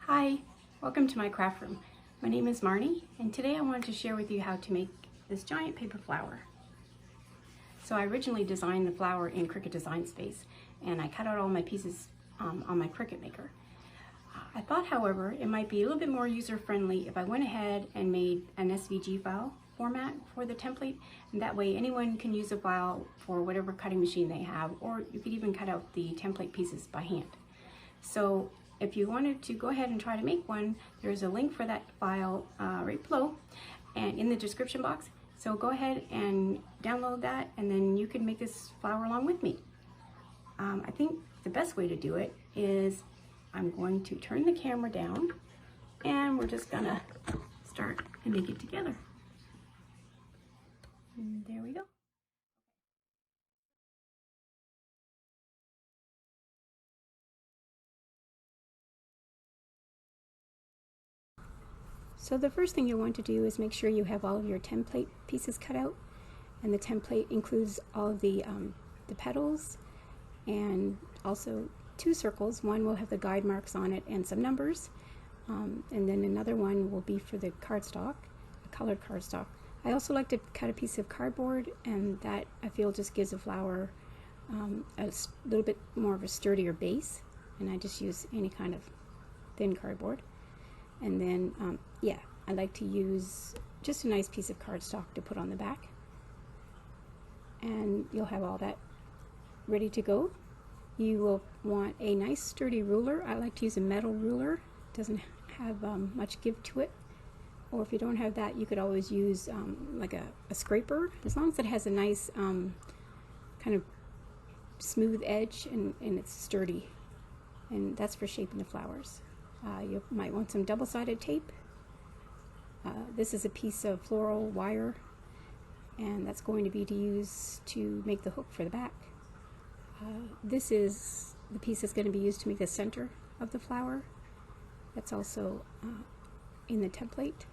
Hi, welcome to my craft room. My name is Marnie, and today I wanted to share with you how to make this giant paper flower. So I originally designed the flower in Cricut Design Space, and I cut out all my pieces on my Cricut Maker. I thought, however, it might be a little bit more user-friendly if I went ahead and made an SVG file format for the template, and that way anyone can use a file for whatever cutting machine they have, or you could even cut out the template pieces by hand. So if you wanted to go ahead and try to make one, there's a link for that file right below and in the description box. So go ahead and download that, and then you can make this flower along with me. I think the best way to do it is I'm going to turn the camera down, and we're just gonna start and make it together. And there we go. So the first thing you'll want to do is make sure you have all of your template pieces cut out, and the template includes all of the petals and also two circles. One will have the guide marks on it and some numbers, and then another one will be for the cardstock, a colored cardstock. I also like to cut a piece of cardboard, and that I feel just gives a flower a little bit more of a sturdier base, and I just use any kind of thin cardboard. And then, yeah, I like to use just a nice piece of cardstock to put on the back. And you'll have all that ready to go. You will want a nice sturdy ruler. I like to use a metal ruler. It doesn't have much give to it. Or if you don't have that, you could always use like a scraper, as long as it has a nice kind of smooth edge and it's sturdy. And that's for shaping the flowers. You might want some double-sided tape. This is a piece of floral wire, and that's going to be used to make the hook for the back. This is the piece that's going to be used to make the center of the flower. That's also in the template,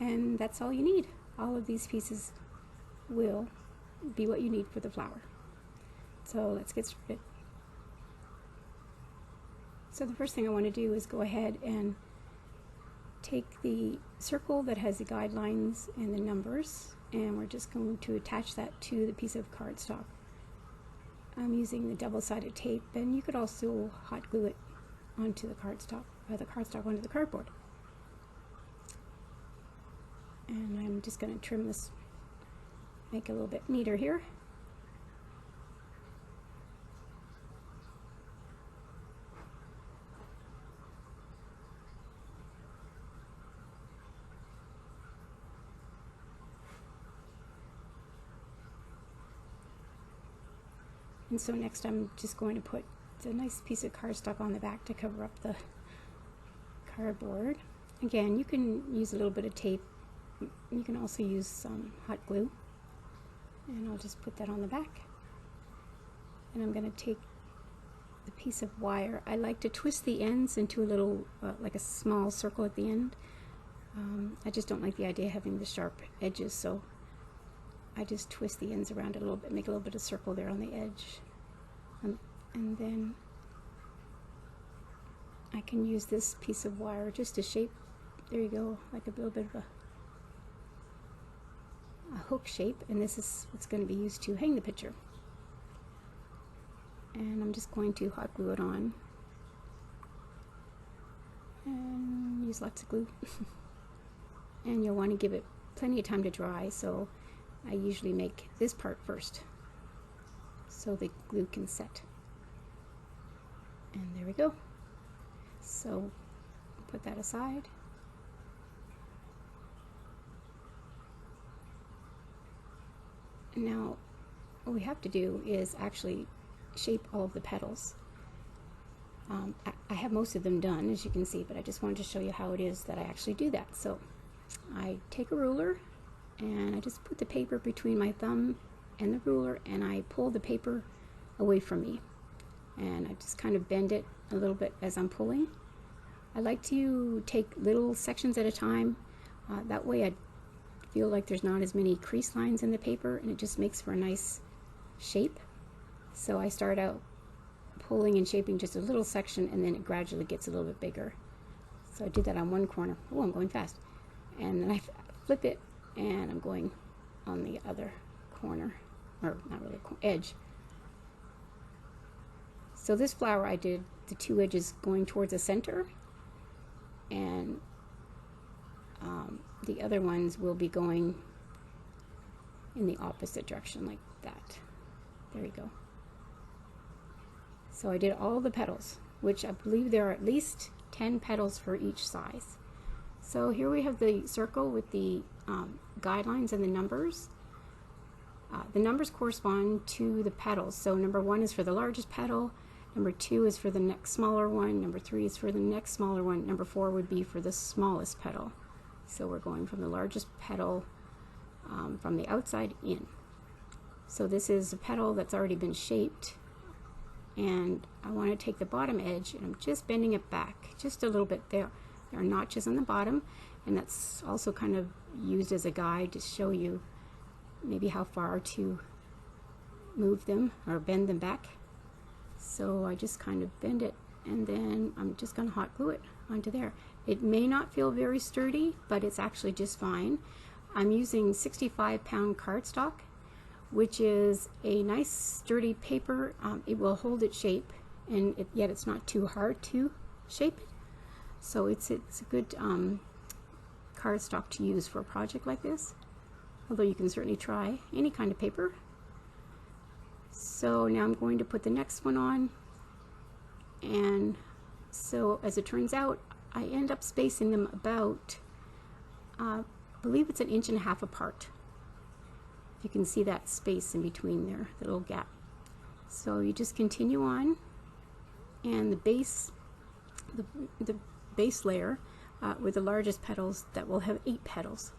and that's all you need. All of these pieces will be what you need for the flower. So let's get started. So the first thing I want to do is go ahead and take the circle that has the guidelines and the numbers, and we're just going to attach that to the piece of cardstock. I'm using the double-sided tape, and you could also hot glue it onto the cardstock, or the cardstock onto the cardboard. And I'm just going to trim this, make it a little bit neater here. And so next I'm just going to put a nice piece of cardstock on the back to cover up the cardboard. Again, you can use a little bit of tape. You can also use some hot glue. And I'll just put that on the back. And I'm going to take the piece of wire. I like to twist the ends into a little, like a small circle at the end. I just don't like the idea of having the sharp edges, so I just twist the ends around a little bit, make a little bit of circle there on the edge. And then I can use this piece of wire just to shape, there you go, like a little bit of a hook shape, and this is what's going to be used to hang the picture. And I'm just going to hot glue it on. And use lots of glue. And you'll want to give it plenty of time to dry, so I usually make this part first so the glue can set. And there we go. So put that aside. Now what we have to do is actually shape all of the petals. I have most of them done, as you can see, but I just wanted to show you how it is that I actually do that. So I take a ruler, and I just put the paper between my thumb and the ruler, and I pull the paper away from me, and I just kind of bend it a little bit as I'm pulling. I like to take little sections at a time. That way I feel like there's not as many crease lines in the paper, and it just makes for a nice shape. So I start out pulling and shaping just a little section, and then it gradually gets a little bit bigger. So I did that on one corner. Oh, I'm going fast. And then I flip it, and I'm going on the other corner, or not really, edge. So this flower, I did the two edges going towards the center, and the other ones will be going in the opposite direction, like that. There you go. So I did all the petals, which I believe there are at least 10 petals for each size. So here we have the circle with the guidelines and the numbers. The numbers correspond to the petals. So number 1 is for the largest petal, number 2 is for the next smaller one, number 3 is for the next smaller one, number 4 would be for the smallest petal. So we're going from the largest petal from the outside in. So this is a petal that's already been shaped, and I want to take the bottom edge and I'm just bending it back just a little bit. There are notches on the bottom, and that's also kind of used as a guide to show you maybe how far to move them or bend them back. So I just kind of bend it, and then I'm just going to hot glue it onto there. It may not feel very sturdy, but it's actually just fine. I'm using 65-pound cardstock, which is a nice sturdy paper. It will hold its shape, and yet it's not too hard to shape it. So it's a good cardstock to use for a project like this, although you can certainly try any kind of paper. So now I'm going to put the next one on, and so as it turns out, I end up spacing them about, I believe it's 1.5 inches apart. If you can see that space in between there, the little gap. So you just continue on, and the base layer with the largest petals, that will have 8 petals.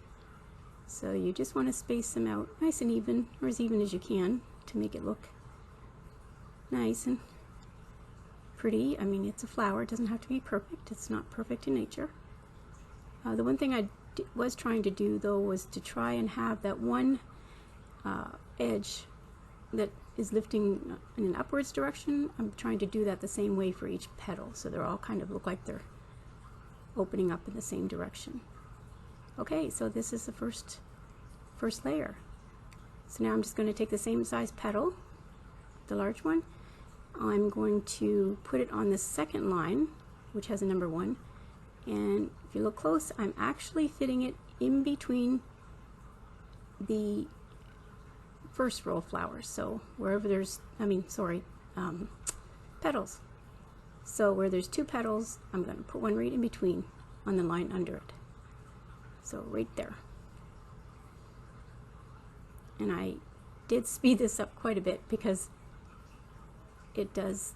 So you just want to space them out nice and even, or as even as you can, to make it look nice and pretty. I mean, it's a flower, it doesn't have to be perfect. It's not perfect in nature. The one thing I was trying to do, though, was to try and have that one edge that is lifting in an upwards direction. I'm trying to do that the same way for each petal, so they're all kind of look like they're opening up in the same direction. Okay, so this is the first layer. So now I'm just going to take the same size petal, the large one. I'm going to put it on the second line, which has a number 1, and if you look close, I'm actually fitting it in between the first row of flowers. So wherever there's, petals. So where there's 2 petals, I'm going to put one right in between on the line under it. So right there. And I did speed this up quite a bit because it does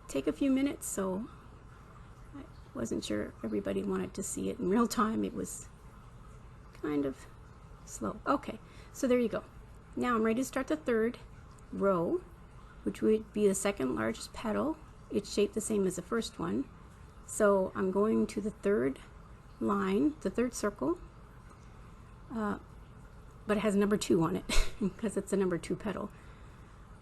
take a few minutes, so I wasn't sure everybody wanted to see it in real time. It was kind of slow. Okay, so there you go. Now I'm ready to start the third row, which would be the second largest petal. It's shaped the same as the first one. So I'm going to the third line, the third circle, but it has number 2 on it because it's a number 2 petal.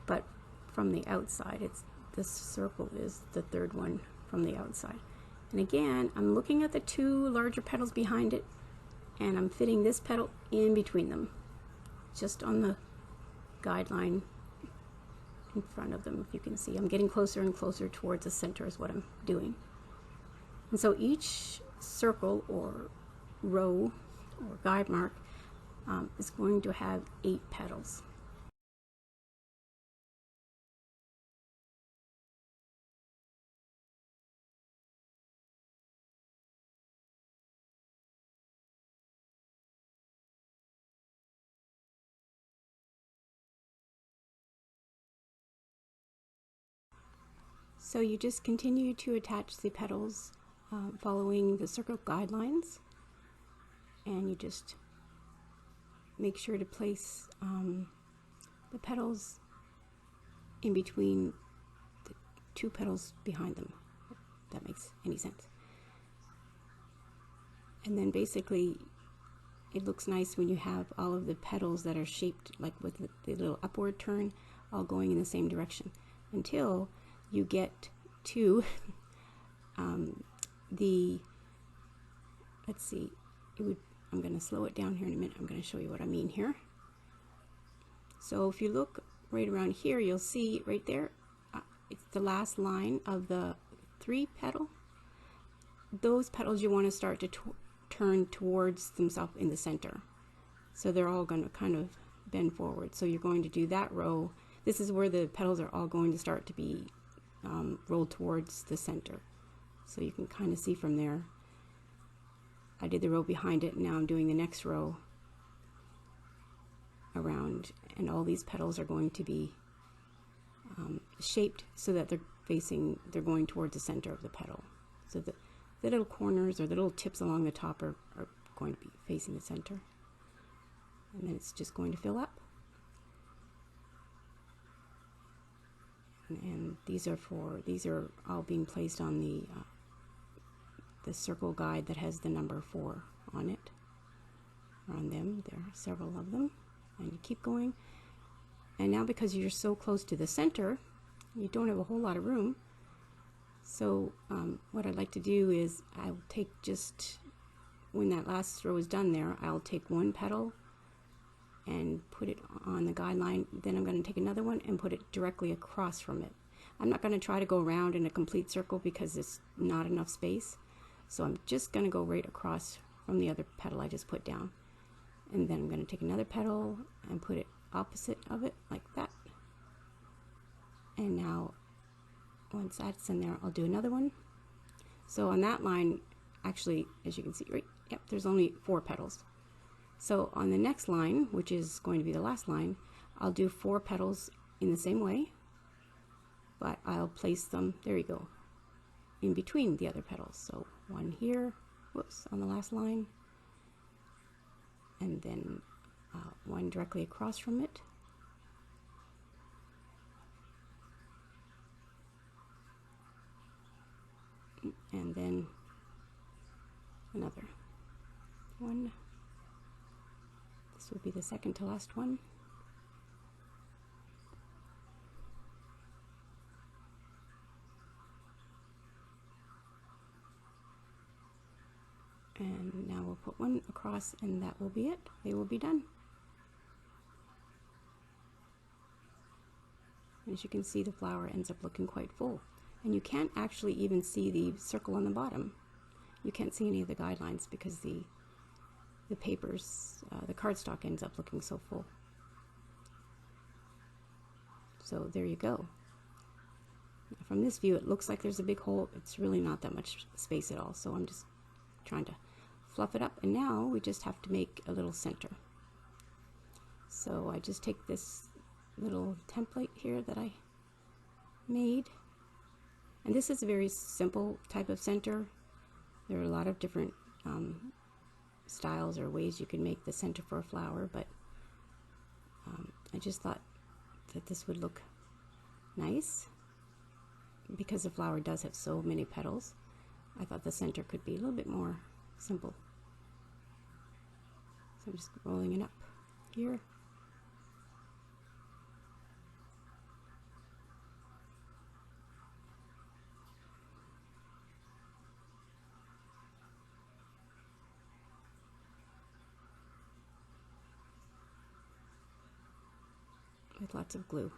But from the outside, this circle is the third one from the outside. And again, I'm looking at the 2 larger petals behind it, and I'm fitting this petal in between them, just on the guideline in front of them. If you can see, I'm getting closer and closer towards the center is what I'm doing. And so each circle or row or guide mark is going to have 8 petals. So you just continue to attach the petals following the circle guidelines, and you just make sure to place the petals in between the 2 petals behind them, if that makes any sense. And then basically it looks nice when you have all of the petals that are shaped like with the little upward turn all going in the same direction, until you get to the let's see, I'm going to slow it down here in a minute. I'm going to show you what I mean here. So if you look right around here, you'll see right there, it's the last line of the 3 petal. Those petals you want to start to turn towards themselves in the center. So they're all going to kind of bend forward. So you're going to do that row. This is where the petals are all going to start to be rolled towards the center. So you can kind of see from there. I did the row behind it, and now I'm doing the next row around, and all these petals are going to be shaped so that they're going towards the center of the petal. So the little corners or the little tips along the top are going to be facing the center. And then it's just going to fill up. And these are all being placed on the circle guide that has the number 4 on it, or on them. There are several of them, and you keep going. And now, because you're so close to the center, you don't have a whole lot of room. So what I'd like to do is I'll take just, when that last row is done there, I'll take 1 petal and put it on the guideline. Then I'm going to take another one and put it directly across from it. I'm not going to try to go around in a complete circle because it's not enough space. So I'm just going to go right across from the other petal I just put down. And then I'm going to take another petal and put it opposite of it like that. And now, once that's in there, I'll do another one. So on that line, actually, as you can see, right, yep, there's only 4 petals. So on the next line, which is going to be the last line, I'll do 4 petals in the same way, but I'll place them, there you go, in between the other petals. So 1 here, whoops, on the last line, and then 1 directly across from it. And then another one. This will be the second to last one. And now we'll put 1 across, and that will be it. They will be done. As you can see, the flower ends up looking quite full. And you can't actually even see the circle on the bottom. You can't see any of the guidelines because the papers, the cardstock ends up looking so full. So there you go. From this view, it looks like there's a big hole. It's really not that much space at all. So I'm just trying to fluff it up. And now we just have to make a little center. So I just take this little template here that I made. And this is a very simple type of center. There are a lot of different styles or ways you can make the center for a flower, but I just thought that this would look nice. Because the flower does have so many petals, I thought the center could be a little bit more simple. So I'm just rolling it up here. With lots of glue.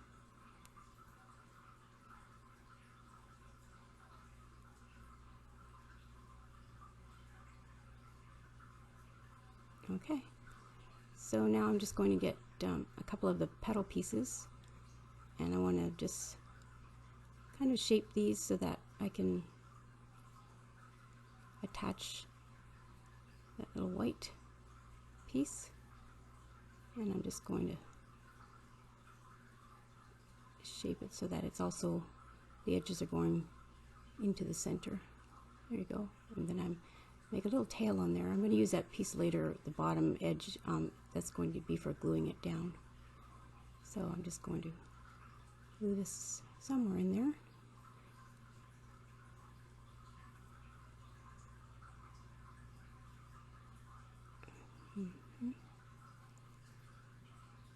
Okay, so now I'm just going to get a couple of the petal pieces, and I want to just kind of shape these so that I can attach that little white piece, and I'm just going to shape it so that it's also, the edges are going into the center. There you go. And then I'm make a little tail on there. I'm going to use that piece later, the bottom edge, that's going to be for gluing it down. So I'm just going to glue this somewhere in there.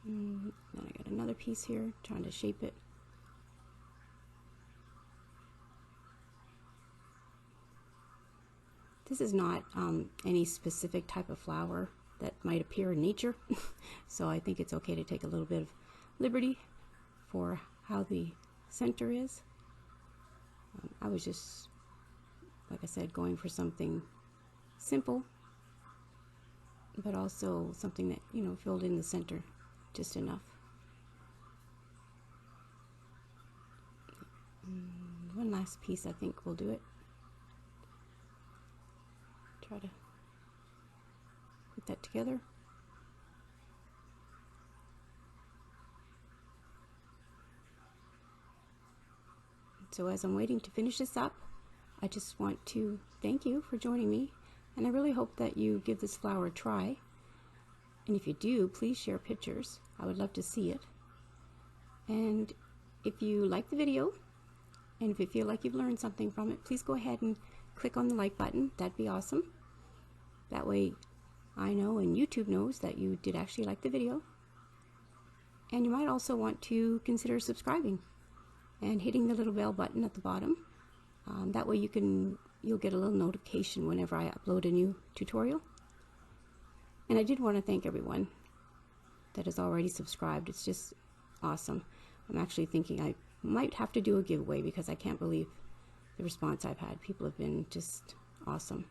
Then I got another piece here, trying to shape it. This is not any specific type of flower that might appear in nature, so I think it's okay to take a little bit of liberty for how the center is. I was just, like I said, going for something simple, but also something that, you know, filled in the center just enough. One last piece, I think will do it. Try to put that together. So as I'm waiting to finish this up, I just want to thank you for joining me, and I really hope that you give this flower a try. And if you do, please share pictures. I would love to see it. And if you like the video, and if you feel like you've learned something from it, please go ahead and click on the like button. That'd be awesome. That way I know and YouTube knows that you did actually like the video. And you might also want to consider subscribing and hitting the little bell button at the bottom. That way you'll get a little notification whenever I upload a new tutorial. And I did want to thank everyone that has already subscribed. It's just awesome. I'm actually thinking I might have to do a giveaway because I can't believe the response I've had. People have been just awesome.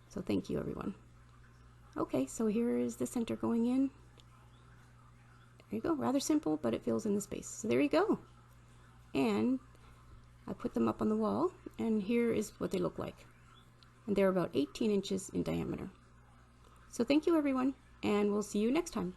So thank you, everyone. Okay, so here is the center going in. There you go. Rather simple, but it fills in the space. So there you go. And I put them up on the wall, and here is what they look like. And they're about 18 inches in diameter. So thank you, everyone, and we'll see you next time.